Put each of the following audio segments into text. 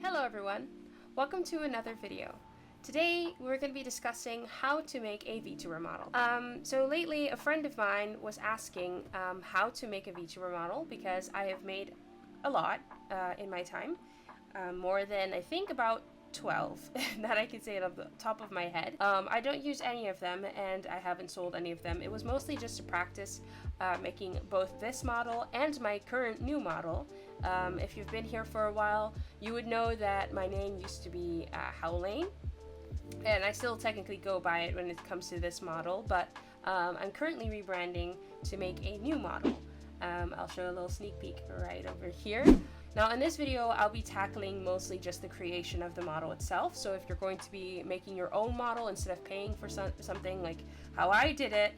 Hello everyone, welcome to another video. Today we're going to be discussing how to make a Vtuber model. So lately a friend of mine was asking how to make a Vtuber model because I have made a lot in my time, more than I think about 12 that I can say off the top of my head. I don't use any of them and I haven't sold any of them. It was mostly just to practice making both this model and my current new model. If you've been here for a while, you would know that my name used to be Howlane, and I still technically go by it when it comes to this model, but I'm currently rebranding to make a new model. I'll show a little sneak peek right over here. Now in this video, I'll be tackling mostly just the creation of the model itself. So if you're going to be making your own model instead of paying for something like how I did it,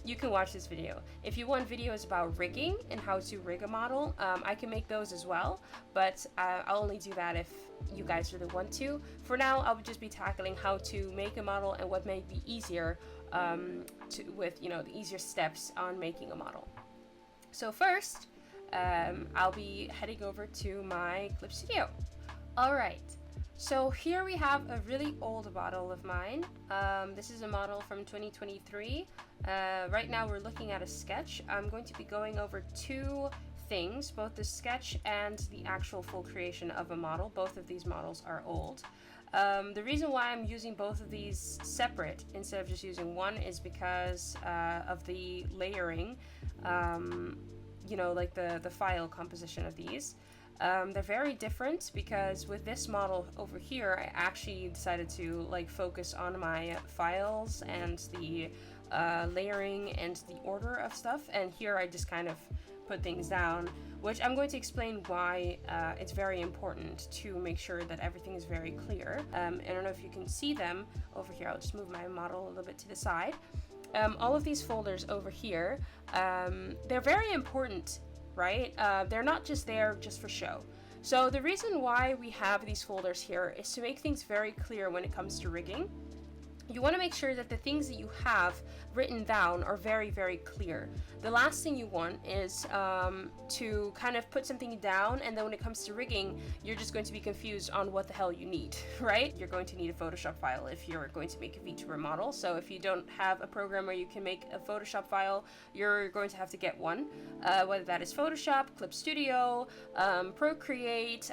you can watch this video. If you want videos about rigging and how to rig a model, I can make those as well, but I'll only do that if you guys really want to. For now, I'll just be tackling how to make a model and what may be easier with the easier steps on making a model. So first, I'll be heading over to my clip studio. Alright, so here we have a really old model of mine. This is a model from 2023. Right now we're looking at a sketch. I'm going to be going over two things, both the sketch and the actual full creation of a model. Both of these models are old. The reason why I'm using both of these separate instead of just using one is because of the layering. Like the file composition of these. They're very different because with this model over here, I actually decided to focus on my files and the layering and the order of stuff, and here I just kind of put things down, which I'm going to explain why it's very important to make sure that everything is very clear. I don't know if you can see them over here. I'll just move my model a little bit to the side. All of these folders over here, they're very important, right? They're not just there just for show. So the reason why we have these folders here is to make things very clear when it comes to rigging. You want to make sure that the things that you have written down are very, very clear. The last thing you want is to kind of put something down, and then when it comes to rigging, you're just going to be confused on what the hell you need, right? You're going to need a Photoshop file if you're going to make a Vtuber model. So if you don't have a program where you can make a Photoshop file, you're going to have to get one, whether that is Photoshop, Clip Studio, Procreate.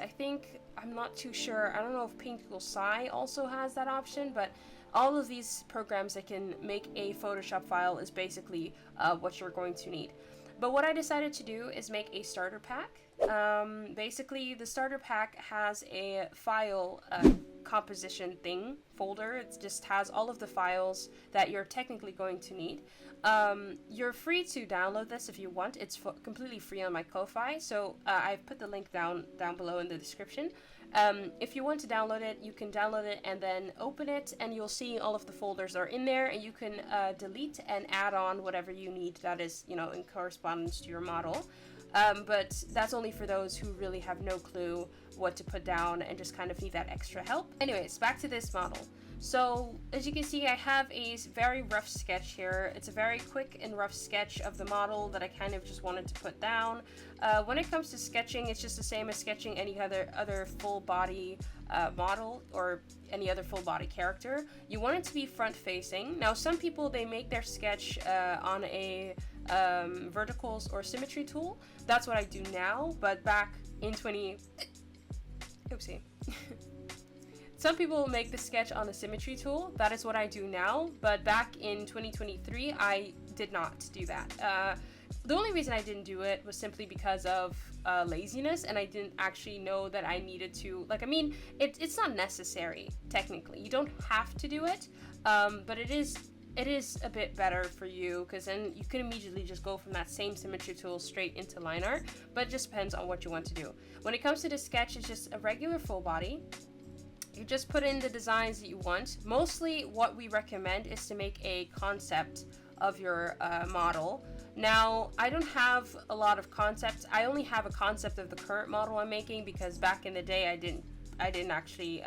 I'm not too sure. I don't know if Paint Tool Sci also has that option, but all of these programs that can make a Photoshop file is basically what you're going to need. But what I decided to do is make a starter pack. Basically, the starter pack has a file composition folder. It just has all of the files that you're technically going to need. You're free to download this if you want. It's completely free on my Ko-Fi, so I've put the link down below in the description. If you want to download it, you can download it and then open it, and you'll see all of the folders that are in there, and you can delete and add on whatever you need that is, in correspondence to your model. But that's only for those who really have no clue what to put down and just kind of need that extra help. Anyways, back to this model. So as you can see, I have a very rough sketch here. It's a very quick and rough sketch of the model that I kind of just wanted to put down. When it comes to sketching, it's just the same as sketching any other full body model or any other full body character. You want it to be front facing. Now some people, they make their sketch on a verticals or symmetry tool. That's what I do now, but back in oopsie. Some people make the sketch on the symmetry tool. That is what I do now, but back in 2023, I did not do that. The only reason I didn't do it was simply because of laziness, and I didn't actually know that I needed to, it's not necessary, technically. You don't have to do it, but it is a bit better for you, because then you can immediately just go from that same symmetry tool straight into line art, but it just depends on what you want to do. When it comes to the sketch, it's just a regular full body. You just put in the designs that you want. Mostly what we recommend is to make a concept of your model. Now, I don't have a lot of concepts. I only have a concept of the current model I'm making because back in the day I didn't actually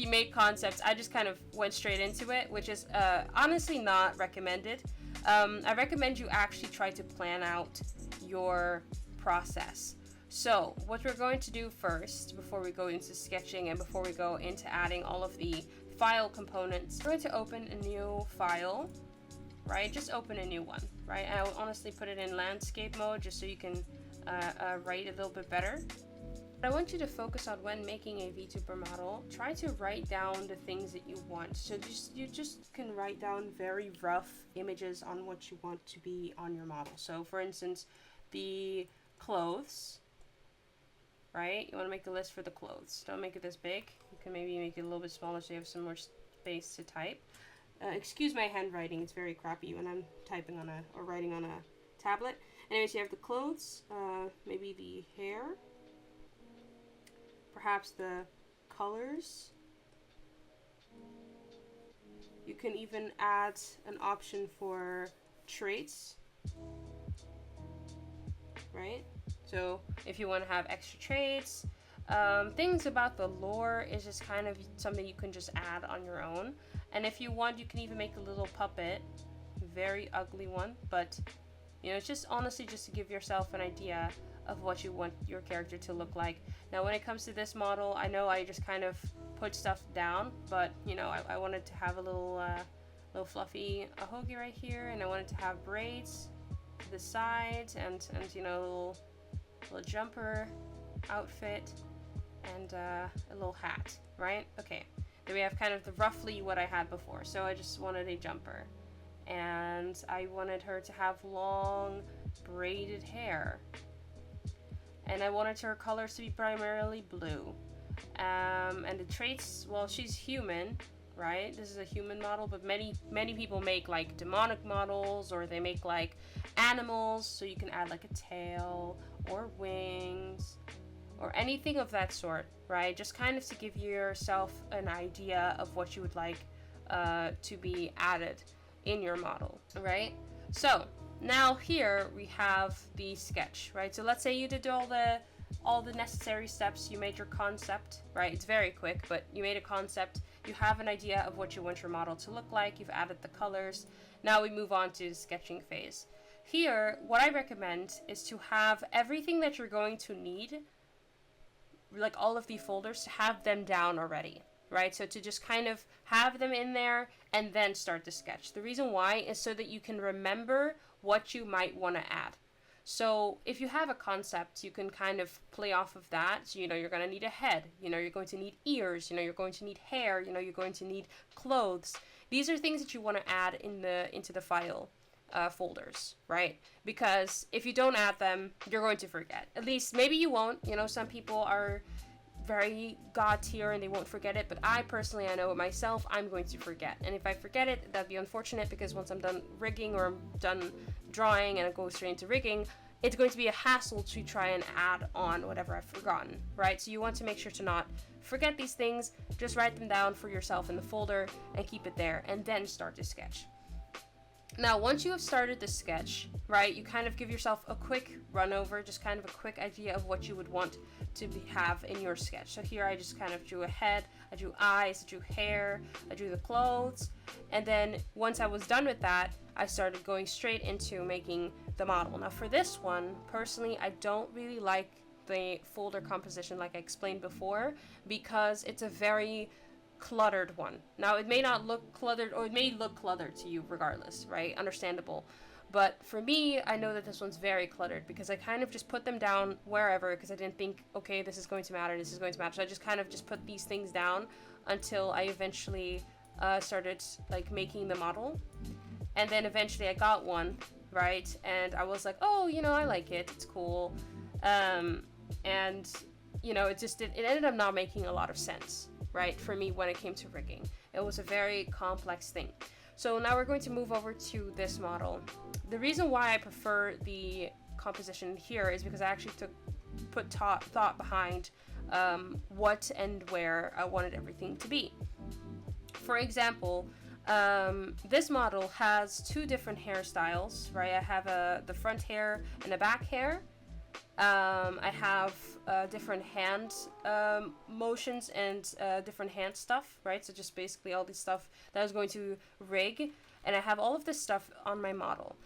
make concepts. I just kind of went straight into it, which is honestly not recommended. I recommend you actually try to plan out your process. So what we're going to do first, before we go into sketching and before we go into adding all of the file components, we're going to open a new file, right? Just open a new one, right? And I will honestly put it in landscape mode just so you can write a little bit better. But I want you to focus on, when making a Vtuber model, try to write down the things that you want. So you just can write down very rough images on what you want to be on your model. So for instance, the clothes, right? You want to make a list for the clothes. Don't make it this big. You can maybe make it a little bit smaller so you have some more space to type. Excuse my handwriting, it's very crappy when I'm typing on or writing on a tablet. Anyways, you have the clothes, maybe the hair, perhaps the colors. You can even add an option for traits, right? So if you want to have extra traits, things about the lore is just kind of something you can just add on your own. And if you want, you can even make a little puppet, very ugly one, but you know, it's just honestly just to give yourself an idea of what you want your character to look like. Now when it comes to this model, I know I just kind of put stuff down, but you know, I wanted to have a little fluffy hoagie right here, and I wanted to have braids to the sides, and you know, a little jumper outfit, and a little hat, right? Okay, then we have kind of the roughly what I had before. So I just wanted a jumper, and I wanted her to have long braided hair, and I wanted her colors to be primarily blue. And the traits, well, she's human, right? This is a human model, but many people make like demonic models, or they make like animals, so you can add like a tail or wings or anything of that sort, right? Just kind of to give yourself an idea of what you would like to be added in your model, right? So now here we have the sketch, right? So let's say you did all the necessary steps. You made your concept, right? It's very quick, but you made a concept. You have an idea of what you want your model to look like. You've added the colors. Now we move on to the sketching phase. Here, what I recommend is to have everything that you're going to need, like all of the folders, to have them down already, right? So to just kind of have them in there and then start the sketch. The reason why is so that you can remember what you might want to add. So if you have a concept, you can kind of play off of that. So, you know, you're going to need a head, you know, you're going to need ears, you know, you're going to need hair, you know, you're going to need clothes. These are things that you want to add into the file folders, right? Because if you don't add them, you're going to forget. At least maybe you won't. You know, some people are very god tier and they won't forget it, but I personally, I know it myself, I'm going to forget. And if I forget it, that'd be unfortunate, because once I'm done rigging or I'm done drawing and I go straight into rigging, it's going to be a hassle to try and add on whatever I've forgotten, right? So you want to make sure to not forget these things. Just write them down for yourself in the folder and keep it there, and then start to sketch. Now, once you have started the sketch, right, you kind of give yourself a quick run over, just kind of a quick idea of what you would want to have in your sketch. So here I just kind of drew a head, I drew eyes, I drew hair, I drew the clothes, and then once I was done with that, I started going straight into making the model. Now for this one, personally, I don't really like the folder composition like I explained before, because it's a very cluttered one. Now it may not look cluttered, or it may look cluttered to you regardless, right? Understandable. But for me, I know that this one's very cluttered because I kind of just put them down wherever, because I didn't think, okay, this is going to matter, this is going to matter. So I just kind of just put these things down until I eventually started like making the model. And then eventually I got one, right? And I was like, oh, you know, I like it, it's cool. And you know, it ended up not making a lot of sense, right, for me when it came to rigging. It was a very complex thing. So now we're going to move over to this model. The reason why I prefer the composition here is because I actually put thought behind what and where I wanted everything to be. For example, this model has two different hairstyles, right? I have the front hair and the back hair. I have different hand motions and different hand stuff, right? So just basically all this stuff that I was going to rig, and I have all of this stuff on my model.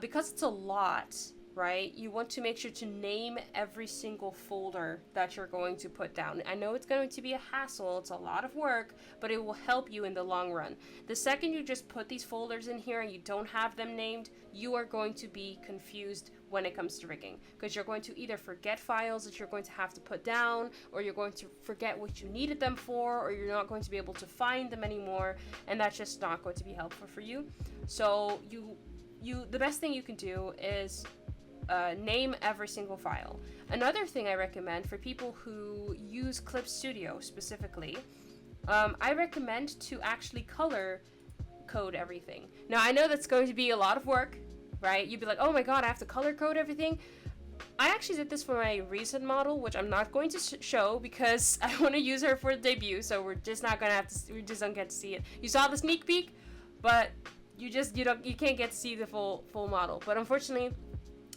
Because it's a lot, right, you want to make sure to name every single folder that you're going to put down. I know it's going to be a hassle, it's a lot of work, but it will help you in the long run. The second you just put these folders in here and you don't have them named, you are going to be confused when it comes to rigging, because you're going to either forget files that you're going to have to put down, or you're going to forget what you needed them for, or you're not going to be able to find them anymore, and that's just not going to be helpful for you. So the best thing you can do is name every single file. Another thing I recommend for people who use Clip Studio specifically, I recommend to actually color code everything. Now, I know that's going to be a lot of work, right? You'd be like, oh my god, I have to color code everything. I actually did this for my recent model, which I'm not going to show because I want to use her for the debut, so we're just not gonna have to, we just don't get to see it. You saw the sneak peek, but you can't get to see the full model. But unfortunately,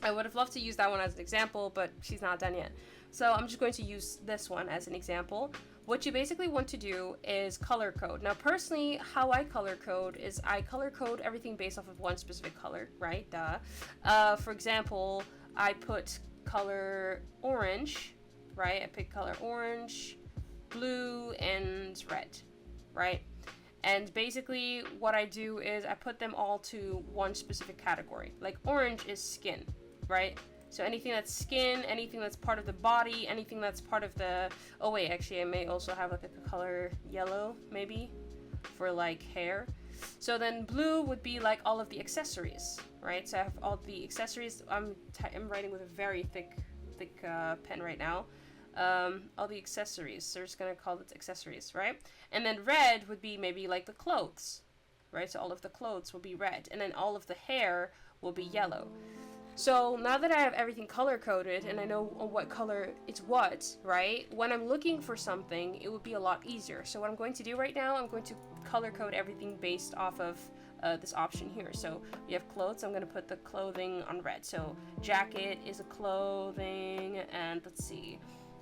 I would have loved to use that one as an example, but she's not done yet. So I'm just going to use this one as an example. What you basically want to do is color code. Now, personally, how I color code is I color code everything based off of one specific color, right? For example, I put color orange, right? I pick color orange, blue, and red, right? And basically what I do is I put them all to one specific category. Like orange is skin, right? So anything that's skin, anything that's part of the body, anything that's part of the... Oh wait, actually I may also have like a color yellow, maybe, for like hair. So then blue would be like all of the accessories, right? So I have all the accessories. I'm writing with a very thick pen right now. All the accessories, so we're just gonna call it accessories, right? And then red would be maybe like the clothes, right? So all of the clothes will be red, and then all of the hair will be yellow. So now that I have everything color coded and I know what color it's what, right? When I'm looking for something, it would be a lot easier. So what I'm going to do right now, I'm going to color code everything based off of this option here. So we have clothes, I'm going to put the clothing on red. So jacket is a clothing, and let's see,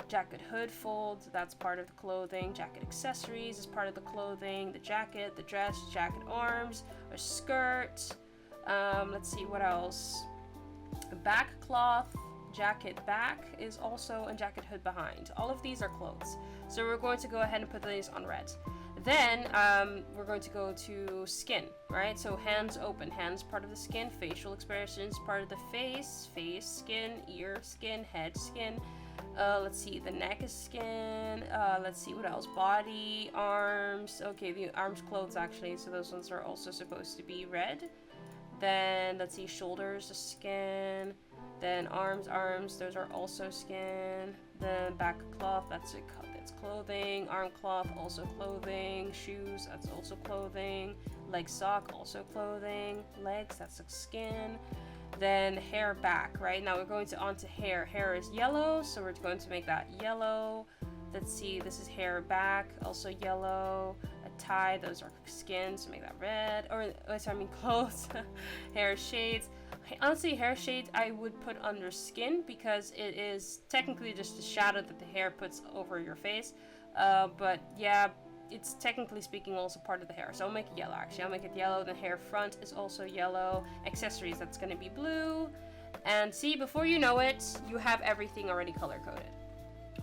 jacket hood fold, that's part of the clothing. Jacket accessories is part of the clothing. The jacket, the dress, jacket arms, a skirt. Let's see, what else? Back cloth, jacket back is also, and jacket hood behind. All of these are clothes. So we're going to go ahead and put these on red. Then we're going to go to skin, right? So hands open, hands part of the skin, facial expressions part of the face, skin, ear skin, head skin. Let's see, the neck is skin. Let's see, what else? Body, arms. Okay, the arms clothes actually, so those ones are also supposed to be red. Then let's see, shoulders, skin. Then arms, those are also skin. Then back cloth, that's clothing. Arm cloth, also clothing. Shoes, that's also clothing. Leg sock, also clothing. Legs, that's skin. Then hair back, right? Now we're going onto hair. Hair is yellow, so we're going to make that yellow. Let's see, this is hair back, also yellow. A tie, those are skin, so make that red. Or, clothes. Hair shades. Honestly, hair shades I would put under skin because it is technically just a shadow that the hair puts over your face. But yeah, it's technically speaking also part of the hair. So I'll make it yellow actually. I'll make it yellow. Then hair front is also yellow. Accessories, that's going to be blue. And see, before you know it, you have everything already color coded.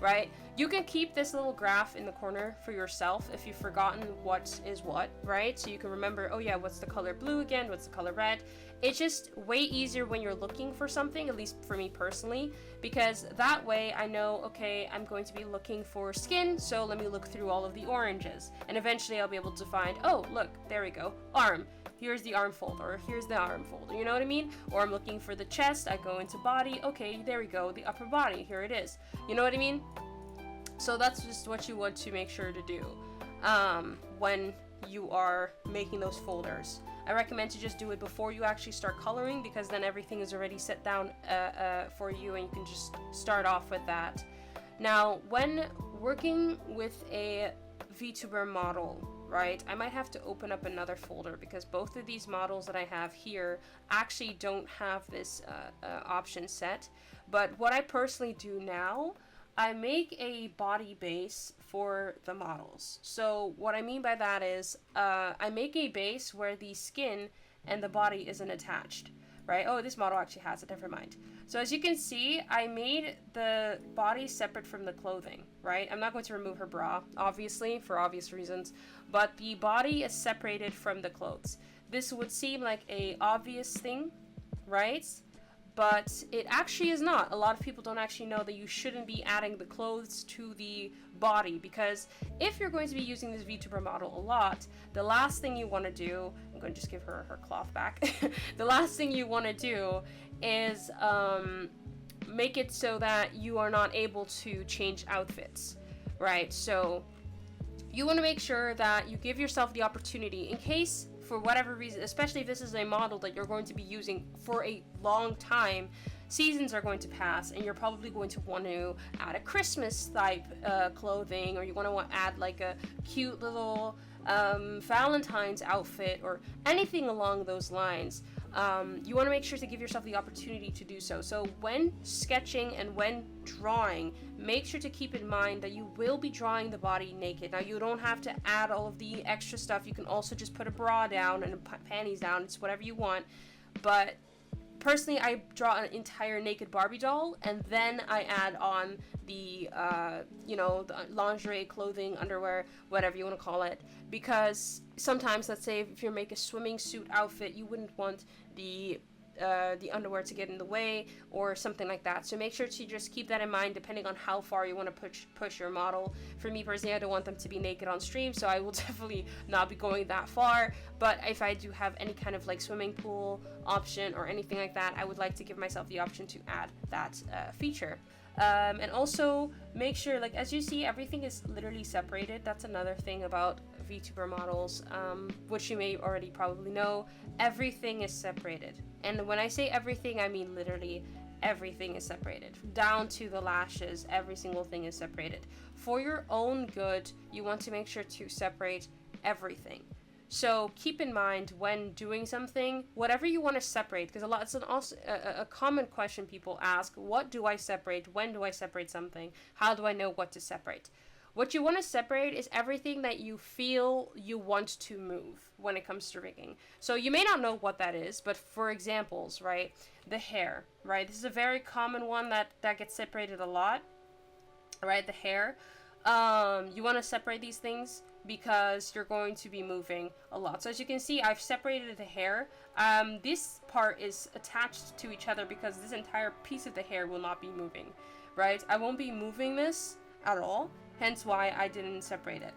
Right? You can keep this little graph in the corner for yourself if you've forgotten what is what, right? So you can remember, oh yeah, what's the color blue again? What's the color red? It's just way easier when you're looking for something, at least for me personally, because that way I know, okay, I'm going to be looking for skin, so let me look through all of the oranges. And eventually I'll be able to find, oh, look, there we go, arm. Here's the arm folder, or here's the arm folder, you know what I mean? Or I'm looking for the chest, I go into body, okay, there we go, the upper body, here it is. You know what I mean? So that's just what you want to make sure to do when you are making those folders. I recommend to just do it before you actually start coloring, because then everything is already set down for you and you can just start off with that. Now, when working with a Vtuber model, right, I might have to open up another folder because both of these models that I have here actually don't have this option set. But what I personally do now, I make a body base for the models. So what I mean by that is I make a base where the skin and the body isn't attached. right? Oh, this model actually has it, never mind. So as you can see, I made the body separate from the clothing, right? I'm not going to remove her bra, obviously, for obvious reasons, but the body is separated from the clothes. This would seem like a obvious thing, right? But it actually is not. A lot of people don't actually know that you shouldn't be adding the clothes to the body, because if you're going to be using this VTuber model a lot, the last thing you want to do, I'm going to just give her her cloth back, the last thing you want to do is make it so that you are not able to change outfits, right? So you want to make sure that you give yourself the opportunity, in case for whatever reason, especially if this is a model that you're going to be using for a long time, seasons are going to pass, and you're probably going to want to add a Christmas type clothing, or you want to add like a cute little Valentine's outfit or anything along those lines. You want to make sure to give yourself the opportunity to do so. So when sketching and when drawing, make sure to keep in mind that you will be drawing the body naked. Now, you don't have to add all of the extra stuff. You can also just put a bra down and panties down. It's whatever you want. But personally, I draw an entire naked Barbie doll, and then I add on the, the lingerie, clothing, underwear, whatever you want to call it. Because sometimes, let's say if you make a swimming suit outfit, you wouldn't want the underwear to get in the way or something like that. So make sure to just keep that in mind depending on how far you want to push your model. For me personally, I don't want them to be naked on stream, so I will definitely not be going that far. But if I do have any kind of like swimming pool option or anything like that, I would like to give myself the option to add that feature. And also make sure, like, as you see, everything is literally separated. That's another thing about VTuber models, which you may already probably know. Everything is separated. And when I say everything, I mean literally everything is separated. Down to the lashes, every single thing is separated. For your own good, you want to make sure to separate everything. So keep in mind when doing something, whatever you want to separate, because it's also a common question people ask: what do I separate? When do I separate something? How do I know what to separate? What you want to separate is everything that you feel you want to move when it comes to rigging. So you may not know what that is, but for examples, right? The hair, right? This is a very common one that gets separated a lot, right? The hair. You want to separate these things because you're going to be moving a lot. So as you can see, I've separated the hair. This part is attached to each other because this entire piece of the hair will not be moving, right? I won't be moving this at all, hence why I didn't separate it.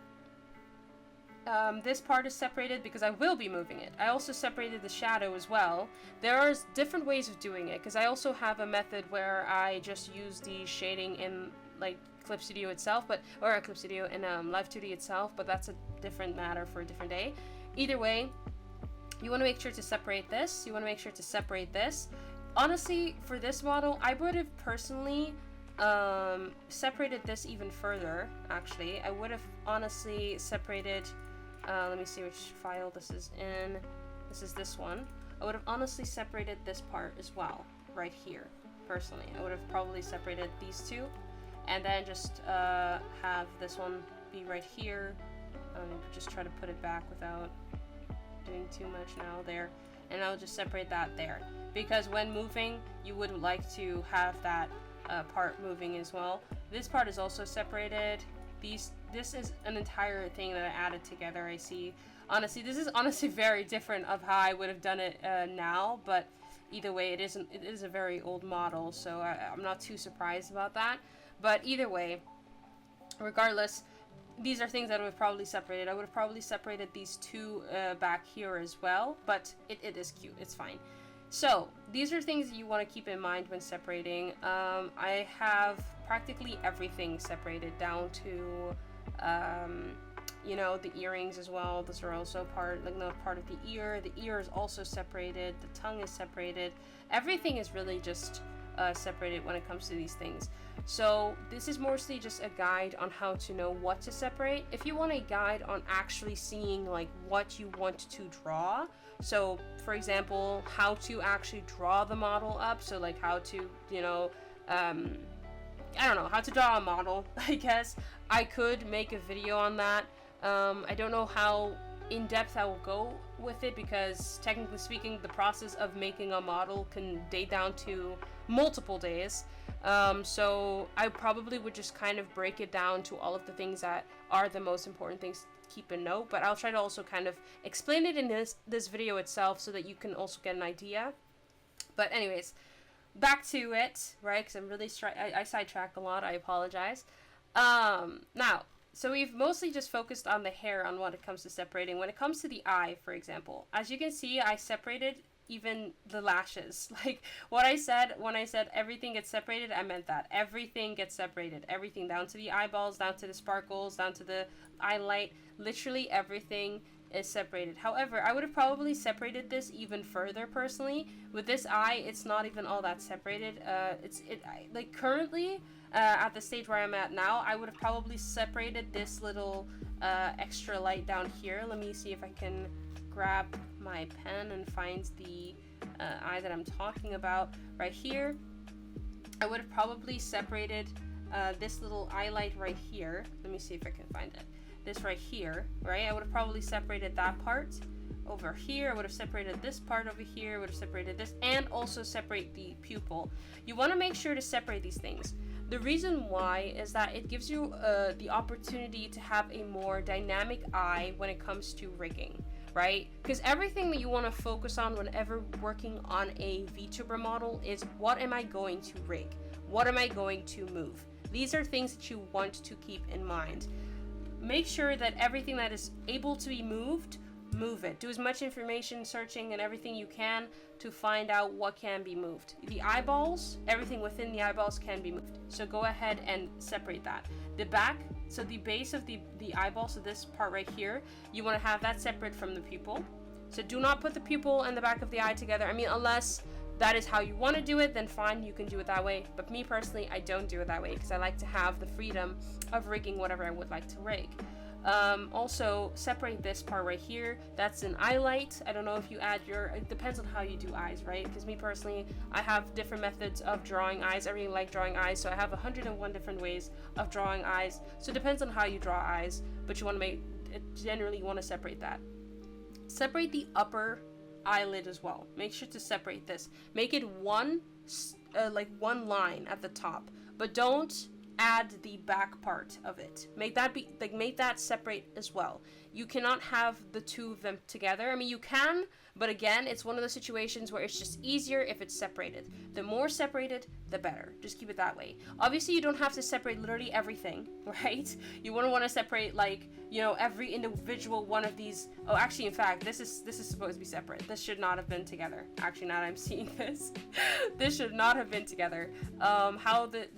This part is separated because I will be moving it. I also separated the shadow as well. There are different ways of doing it, because I also have a method where I just use the shading in like Clip Studio itself, or Clip Studio in Live 2D itself, but that's a different matter for a different day. Either way, you want to make sure to separate this. You want to make sure to separate this. Honestly, for this model, I would have personally separated this even further. Actually, I would have honestly separated. Let me see which file this is in. This is this one. I would have honestly separated this part as well, right here. Personally, I would have probably separated these two, and then just have this one be right here. Just try to put it back without doing too much now. There, and I'll just separate that there, because when moving, you would like to have that part moving as well. This part is also separated. This is an entire thing that I added together. I see. Honestly, this is honestly very different of how I would have done it now, but either way, it is a very old model, so I'm not too surprised about that. But either way, regardless, these are things that I would have probably separated. I would have probably separated these two back here as well, but it is cute. It's fine. So these are things that you want to keep in mind when separating. I have practically everything separated down to the earrings as well. Those are also part of the ear. The ear is also separated. The tongue is separated. Everything is really just separated when it comes to these things. So this is mostly just a guide on how to know what to separate. If you want a guide on actually seeing like what you want to draw, so for example, how to actually draw the model up, so like how to how to draw a model, I guess I could make a video on that. I don't know how in depth I will go with it because technically speaking, the process of making a model can date down to multiple days. So I probably would just kind of break it down to all of the things that are the most important things to keep in note, but I'll try to also kind of explain it in this video itself so that you can also get an idea. But anyways, back to it, right? Because I'm really I sidetracked a lot. I apologize. Now, so we've mostly just focused on the hair on when it comes to separating. When it comes to the eye, for example, as you can see, I separated even the lashes. Like what I said when I said everything gets separated, I meant that everything gets separated. Everything, down to the eyeballs, down to the sparkles, down to the eyelight. Literally everything is separated. However, I would have probably separated this even further personally. With this eye, it's not even all that separated. Like currently, at the stage where I'm at now, I would have probably separated this little extra light down here. Let me see if I can grab my pen and find the eye that I'm talking about right here. I would have probably separated this little eye light right here. Let me see if I can find it. This right here, right? I would have probably separated that part over here. I would have separated this part over here. I would have separated this, and also separate the pupil. You want to make sure to separate these things. The reason why is that it gives you the opportunity to have a more dynamic eye when it comes to rigging, right? Because everything that you want to focus on whenever working on a VTuber model is, what am I going to rig? What am I going to move? These are things that you want to keep in mind. Make sure that everything that is able to be moved, move it. Do as much information searching and everything you can to find out what can be moved. The eyeballs, everything within the eyeballs can be moved. So go ahead and separate that. The back, so the base of the eyeball, so this part right here, you want to have that separate from the pupil. So do not put the pupil and the back of the eye together. I mean, unless that is how you want to do it, then fine, you can do it that way. But me personally, I don't do it that way because I like to have the freedom of rigging whatever I would like to rig. Also, separate this part right here. That's an eye light. I don't know if you add it depends on how you do eyes, right? Because me personally, I have different methods of drawing eyes. I really like drawing eyes, so I have 101 different ways of drawing eyes. So it depends on how you draw eyes, but you want to generally you want to separate that. Separate the upper eyelid as well. Make sure to separate this. Make it one line at the top, but don't add the back part of it. Make that separate as well. You cannot have the two of them together. I mean, you can, but again, it's one of those situations where it's just easier if it's separated. The more separated, the better. Just keep it that way. Obviously, you don't have to separate literally everything, right? You wouldn't want to separate, like, you know, every individual one of these. Oh, actually, in fact, this is supposed to be separate. This should not have been together. Actually, now that I'm seeing this, this should not have been together.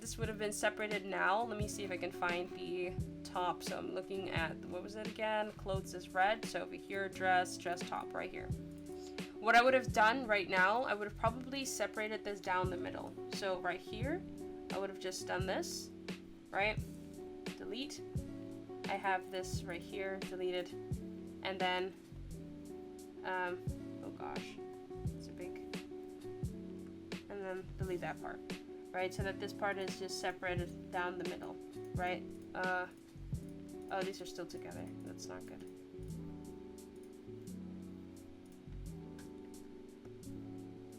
This would have been separated now. Let me see if I can find the top. So I'm looking at, what was it again? Clothes is red. So over here, dress top right here. What I would have done right now, I would have probably separated this down the middle. So right here, I would have just done this, right? Delete. I have this right here, deleted. And then, oh gosh, it's a big, and then delete that part, right? So that this part is just separated down the middle, right? Oh, these are still together. That's not good.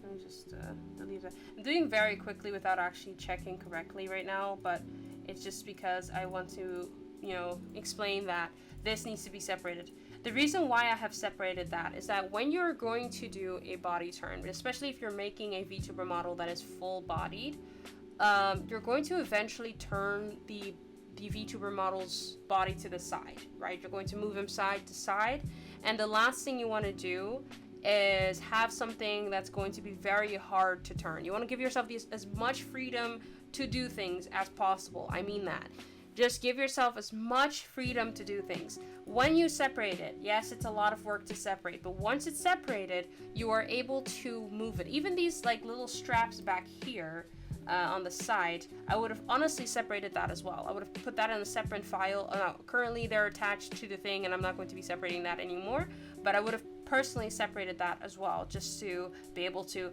Let me just delete that. I'm doing very quickly without actually checking correctly right now, but it's just because I want to, you know, explain that this needs to be separated. The reason why I have separated that is that when you're going to do a body turn, especially if you're making a VTuber model that is full-bodied, you're going to eventually turn the VTuber model's body to the side, right? You're going to move him side to side, and the last thing you want to do is have something that's going to be very hard to turn. You want to give yourself as much freedom to do things as possible. I mean that. Just give yourself as much freedom to do things. When you separate it, yes, it's a lot of work to separate, but once it's separated, you are able to move it. Even these like little straps back here on the side, I would have honestly separated that as well. I would have put that in a separate file. Currently, they're attached to the thing, and I'm not going to be separating that anymore, but I would have personally separated that as well, just to be able to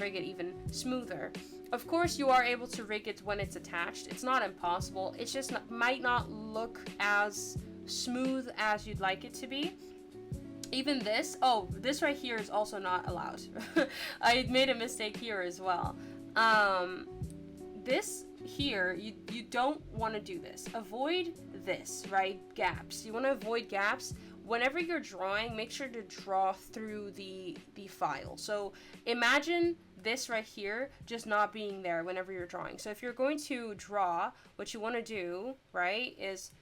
rig it even smoother. Of course, you are able to rig it when it's attached. It's not impossible. It's just might not look as smooth as you'd like it to be. Even this, oh, this right here is also not allowed. I made a mistake here as well. This here, you don't want to do this. Avoid this, right? Gaps. You want to avoid gaps. Whenever you're drawing, make sure to draw through the file. So imagine this right here just not being there whenever you're drawing. So if you're going to draw, what you want to do, right, is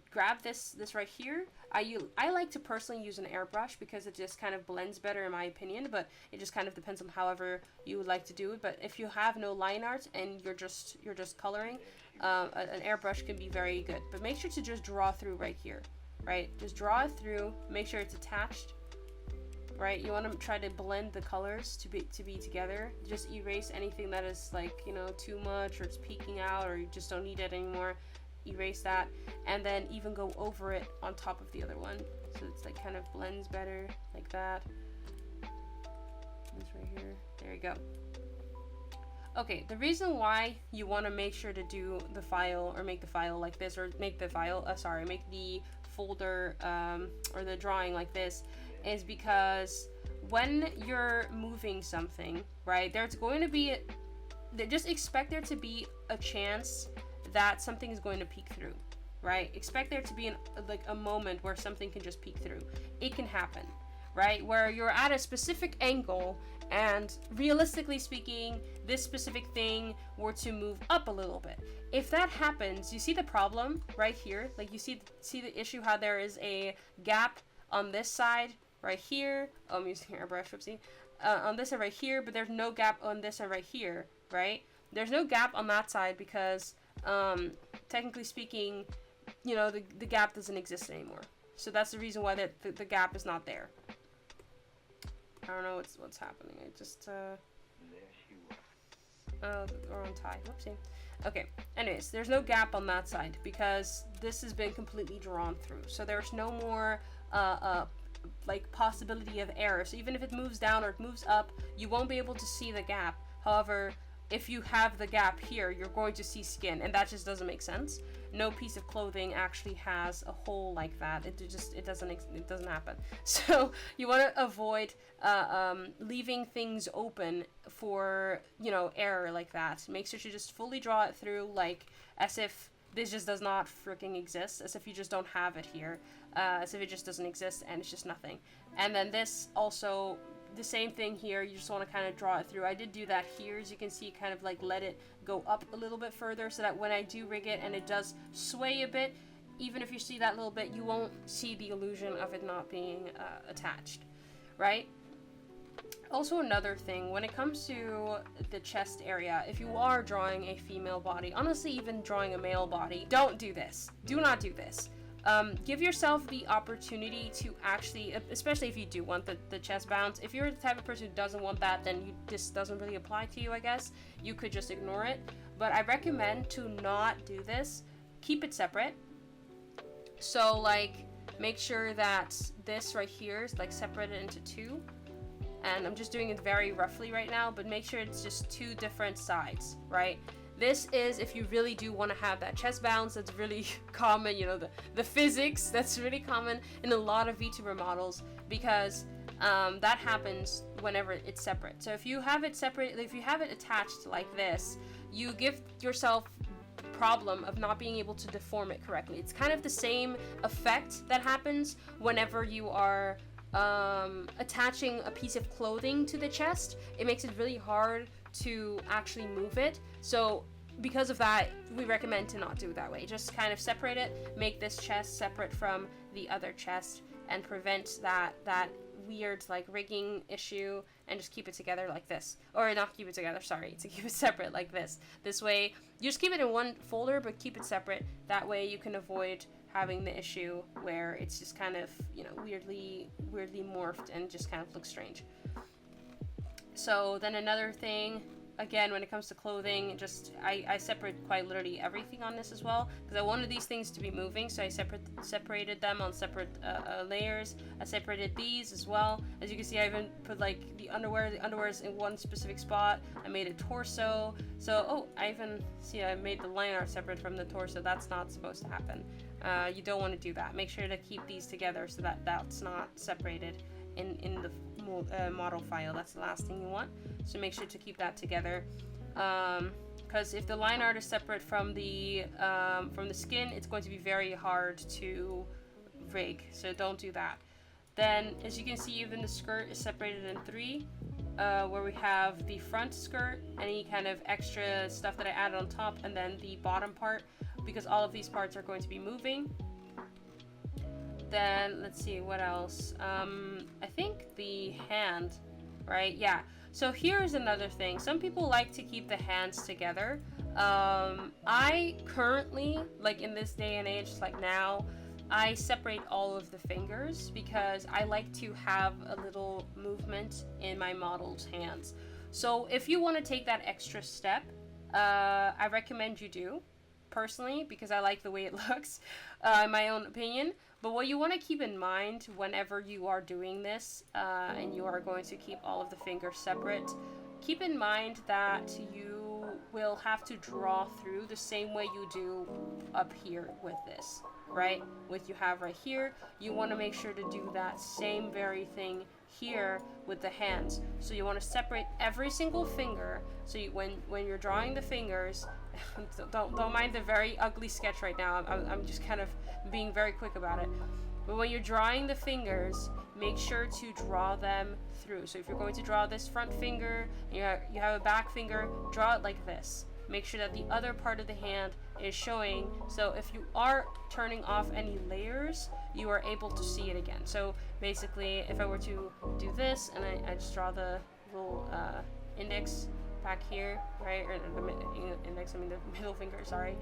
grab this right here. I like to personally use an airbrush because it just kind of blends better in my opinion, but it just kind of depends on however you would like to do it. But if you have no line art and you're just coloring, an airbrush can be very good. But make sure to just draw through right here, right? Just draw it through, make sure it's attached, right? You want to try to blend the colors to be together. Just erase anything that is like, you know, too much or it's peeking out or you just don't need it anymore. Erase that, and then even go over it on top of the other one, so it's like kind of blends better like that. This right here, there you go. Okay, the reason why you want to make sure to do the file or make the file like this, or make the file make the folder or the drawing like this, is because when you're moving something, right, there's going to be just expect there to be a chance that something is going to peek through, right? Expect there to be like a moment where something can just peek through. It can happen, right? Where you're at a specific angle and realistically speaking, this specific thing were to move up a little bit. If that happens, you see the problem right here? Like you see the issue how there is a gap on this side right here. Oh, I'm using an airbrush, whoopsie. On this side right here, but there's no gap on this side right here, right? There's no gap on that side because technically speaking, you know, the gap doesn't exist anymore. So that's the reason why the gap is not there. I don't know what's happening. I just wrong tie. Whoopsie. Okay. Anyways, there's no gap on that side because this has been completely drawn through. So there's no more like possibility of error. So even if it moves down or it moves up, you won't be able to see the gap. However, if you have the gap here, you're going to see skin, and that just doesn't make sense. No piece of clothing actually has a hole like that. It doesn't happen. So you want to avoid leaving things open for, you know, error like that. Make sure to just fully draw it through, like as if this just does not freaking exist, as if you just don't have it here, as if it just doesn't exist and it's just nothing. And then this also, the same thing here, you just want to kind of draw it through. I did do that here, as you can see, kind of like let it go up a little bit further so that when I do rig it and it does sway a bit, even if you see that little bit, you won't see the illusion of it not being attached, right? Also, another thing, when it comes to the chest area, if you are drawing a female body, honestly even drawing a male body, don't do this. Do not do this. Give yourself the opportunity to actually, especially if you do want the chest bounce. If you're the type of person who doesn't want that, then this doesn't really apply to you, I guess. You could just ignore it. But I recommend to not do this. Keep it separate. So, like, make sure that this right here is, like, separated into two. And I'm just doing it very roughly right now, but make sure it's just two different sides, right? This is if you really do want to have that chest bounce. That's really common, you know, the physics, that's really common in a lot of VTuber models, because that happens whenever it's separate. So if you have it separate, if you have it attached like this, you give yourself the problem of not being able to deform it correctly. It's kind of the same effect that happens whenever you are attaching a piece of clothing to the chest. It makes it really hard to actually move it. So because of that, we recommend to not do it that way. Just kind of separate it, make this chest separate from the other chest, and prevent that weird like rigging issue, and just keep it together like this. Or not keep it together, sorry, to keep it separate like this. This way, you just keep it in one folder, but keep it separate. That way you can avoid having the issue where it's just kind of, you know, weirdly morphed and just kind of looks strange. So then another thing, again, when it comes to clothing, just I separate quite literally everything on this as well, because I wanted these things to be moving, so I separated them on separate layers. I separated these as well. As you can see, I even put like the underwear is in one specific spot. I made a torso. So, oh, I even see I made the line art separate from the torso. That's not supposed to happen. You don't want to do that. Make sure to keep these together so that that's not separated in the model file. That's the last thing you want. So make sure to keep that together. Because if the line art is separate from the skin, it's going to be very hard to rig. So don't do that. Then, as you can see, even the skirt is separated in three, where we have the front skirt, any kind of extra stuff that I added on top, and then the bottom part, because all of these parts are going to be moving. Then, let's see, what else? I think the hand, right? Yeah. So here's another thing. Some people like to keep the hands together. I currently, like in this day and age, like now, I separate all of the fingers because I like to have a little movement in my model's hands. So if you want to take that extra step, I recommend you do, personally, because I like the way it looks, in my own opinion. But what you want to keep in mind whenever you are doing this, and you are going to keep all of the fingers separate, keep in mind that you will have to draw through the same way you do up here with this. Right? What you have right here, you want to make sure to do that same very thing here with the hands. So you want to separate every single finger. So you, when you're drawing the fingers, don't mind the very ugly sketch right now. I'm just kind of being very quick about it. But when you're drawing the fingers, make sure to draw them through. So if you're going to draw this front finger, and you have a back finger, draw it like this. Make sure that the other part of the hand is showing, so if you are turning off any layers, you are able to see it again. So basically, if I were to do this, and I just draw the little index back here, right, or the index, I mean the middle finger, sorry,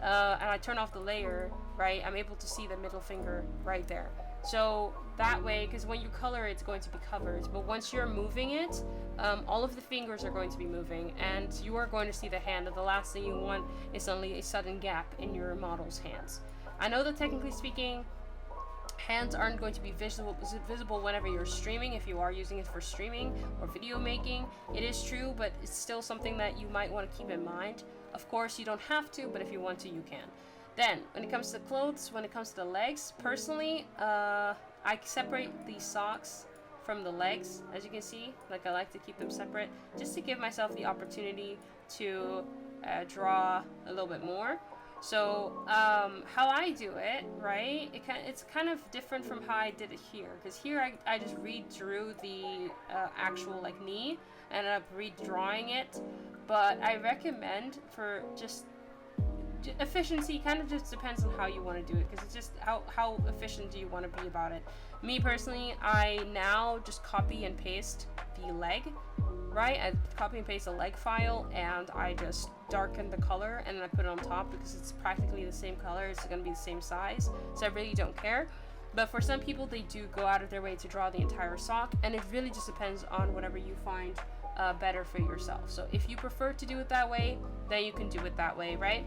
and I turn off the layer, right, I'm able to see the middle finger right there. So that way, because when you color it's going to be covered, but once you're moving it, all of the fingers are going to be moving, and you are going to see the hand, and the last thing you want is only a sudden gap in your model's hands. I know that technically speaking, hands aren't going to be visible whenever you're streaming, if you are using it for streaming or video making. It is true, but it's still something that you might want to keep in mind. Of course, you don't have to, but if you want to, you can. Then, when it comes to clothes, when it comes to the legs, personally, I separate the socks from the legs, as you can see. Like, I like to keep them separate, just to give myself the opportunity to draw a little bit more. So, how I do it, right, it's kind of different from how I did it here. Because here, I just redrew the actual, like, knee, and ended up redrawing it. But I recommend, for just efficiency, kind of just depends on how you want to do it, because it's just how efficient do you want to be about it. Me personally, I now just copy and paste the leg, right? I copy and paste the leg file, and I just darken the color, and then I put it on top because it's practically the same color. It's going to be the same size, so I really don't care. But for some people, they do go out of their way to draw the entire sock, and it really just depends on whatever you find better for yourself. So if you prefer to do it that way, then you can do it that way, right?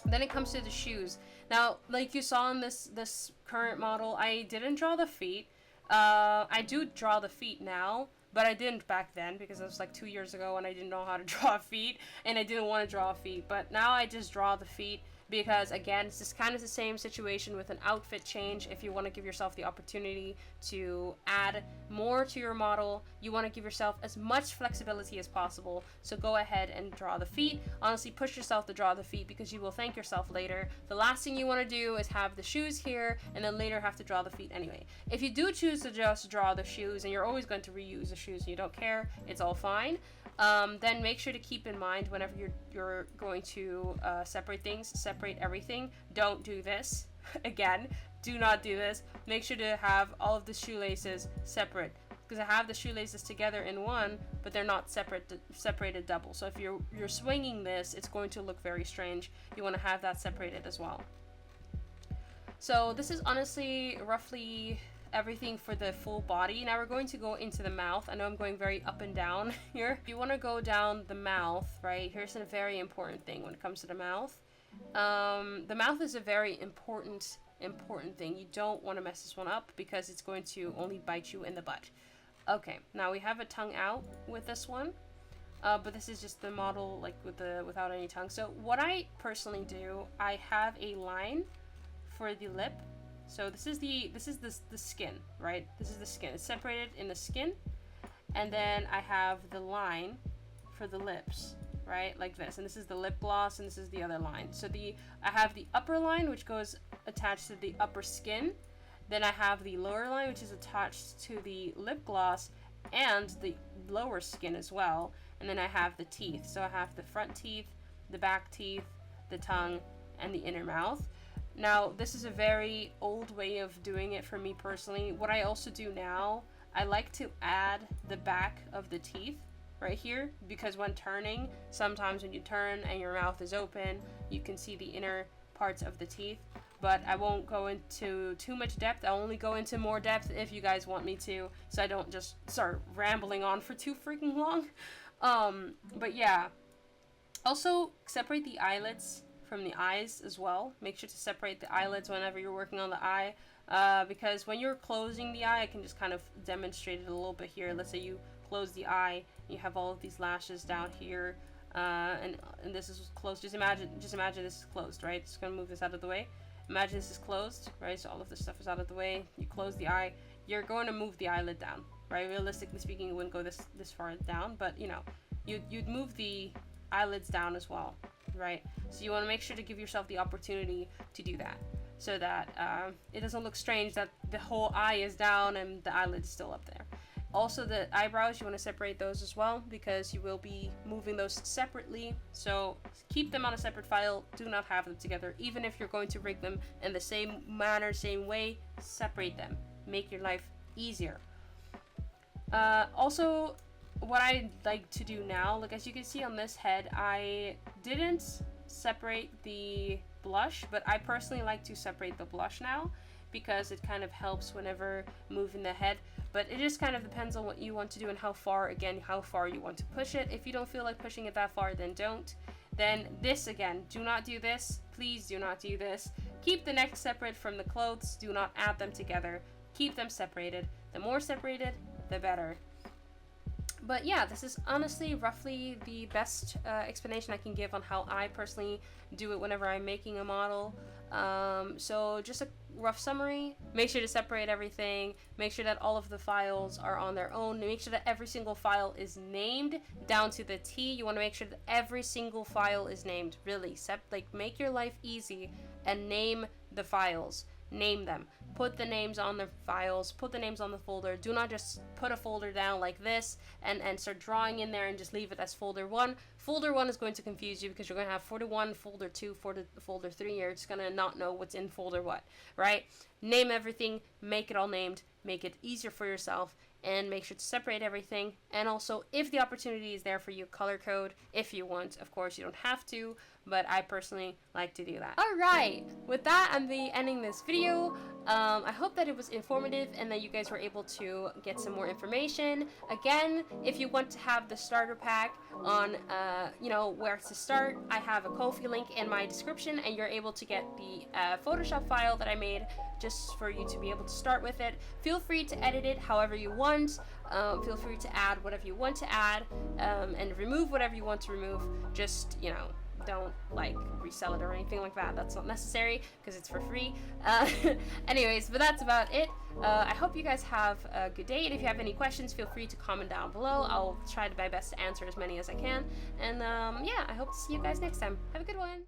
Then it comes to the shoes. Now, like you saw in this current model, I didn't draw the feet. I do draw the feet now, but I didn't back then because it was like 2 years ago and I didn't know how to draw feet, and I didn't want to draw feet. But now I just draw the feet because, again, it's just kind of the same situation with an outfit change. If you want to give yourself the opportunity to add more to your model, you want to give yourself as much flexibility as possible. So go ahead and draw the feet. Honestly, push yourself to draw the feet because you will thank yourself later. The last thing you want to do is have the shoes here and then later have to draw the feet anyway. If you do choose to just draw the shoes and you're always going to reuse the shoes and you don't care, it's all fine. Then make sure to keep in mind whenever you're going to separate things, separate everything. Don't do this. Again, do not do this. Make sure to have all of the shoelaces separate, because I have the shoelaces together in one, but they're not separated double. So if you're swinging this, it's going to look very strange. You want to have that separated as well. So this is honestly roughly everything for the full body. Now we're going to go into the mouth. I know I'm going very up and down here. If you want to go down the mouth, right, here's a very important thing when it comes to the mouth. The mouth is a very important thing. You don't want to mess this one up because it's going to only bite you in the butt. Okay, now we have a tongue out with this one, but this is just the model like without any tongue. So what I personally do, I have a line for the lip. So this is the skin, right? This is the skin. It's separated in the skin, and then I have the line for the lips, right? Like this. And this is the lip gloss, and this is the other line. So I have the upper line, which goes attached to the upper skin. Then I have the lower line, which is attached to the lip gloss and the lower skin as well. And then I have the teeth. So I have the front teeth, the back teeth, the tongue, and the inner mouth. Now, this is a very old way of doing it for me personally. What I also do now, I like to add the back of the teeth right here, because when turning, sometimes when you turn and your mouth is open, you can see the inner parts of the teeth. But I won't go into too much depth. I'll only go into more depth if you guys want me to, so I don't just start rambling on for too freaking long. But yeah. Also, separate the eyelids from the eyes as well. Make sure to separate the eyelids whenever you're working on the eye, because when you're closing the eye, I can just kind of demonstrate it a little bit here. Let's say you close the eye, you have all of these lashes down here, and this is closed. Just imagine this is closed, right? Just gonna move this out of the way. Imagine this is closed, right? So all of this stuff is out of the way. You close the eye. You're going to move the eyelid down, right? Realistically speaking, it wouldn't go this far down, but you know, you'd move the eyelids down as well, right? So you want to make sure to give yourself the opportunity to do that, so that it doesn't look strange that the whole eye is down and the eyelid's still up there. Also, the eyebrows, you want to separate those as well, because you will be moving those separately. So keep them on a separate file. Do not have them together. Even if you're going to rig them in the same manner, same way, separate them. Make your life easier. Also, what I like to do now, like as you can see on this head, I didn't separate the blush, but I personally like to separate the blush now, because it kind of helps whenever moving the head. But it just kind of depends on what you want to do and how far you want to push it. If you don't feel like pushing it that far, then don't. Then this again, do not do this. Please do not do this. Keep the neck separate from the clothes. Do not add them together. Keep them separated. The more separated, the better. But yeah, this is honestly roughly the best explanation I can give on how I personally do it whenever I'm making a model. So just a rough summary: make sure to separate everything, make sure that all of the files are on their own, make sure that every single file is named down to the T. You want to make sure that every single file is named, really. Make your life easy and name the files. Name them. Put the names on the files, put the names on the folder. Do not just put a folder down like this and start drawing in there and just leave it as folder 1. Folder 1 is going to confuse you, because you're going to have folder 1, folder 2, folder 3. You're just going to not know what's in folder what, right? Name everything, make it all named, make it easier for yourself, and make sure to separate everything. And also, if the opportunity is there for you, color code if you want. Of course, you don't have to, but I personally like to do that. Alright, with that, I'm ending this video. I hope that it was informative and that you guys were able to get some more information. Again, if you want to have the starter pack on, where to start, I have a Ko-fi link in my description, and you're able to get the Photoshop file that I made just for you to be able to start with it. Feel free to edit it however you want. Feel free to add whatever you want to add, and remove whatever you want to remove. Just, don't resell it or anything like that. That's not necessary, because it's for free. Anyways, but that's about it. I hope you guys have a good day, and if you have any questions, feel free to comment down below. I'll try my best to answer as many as I can. And yeah, I hope to see you guys next time. Have a good one.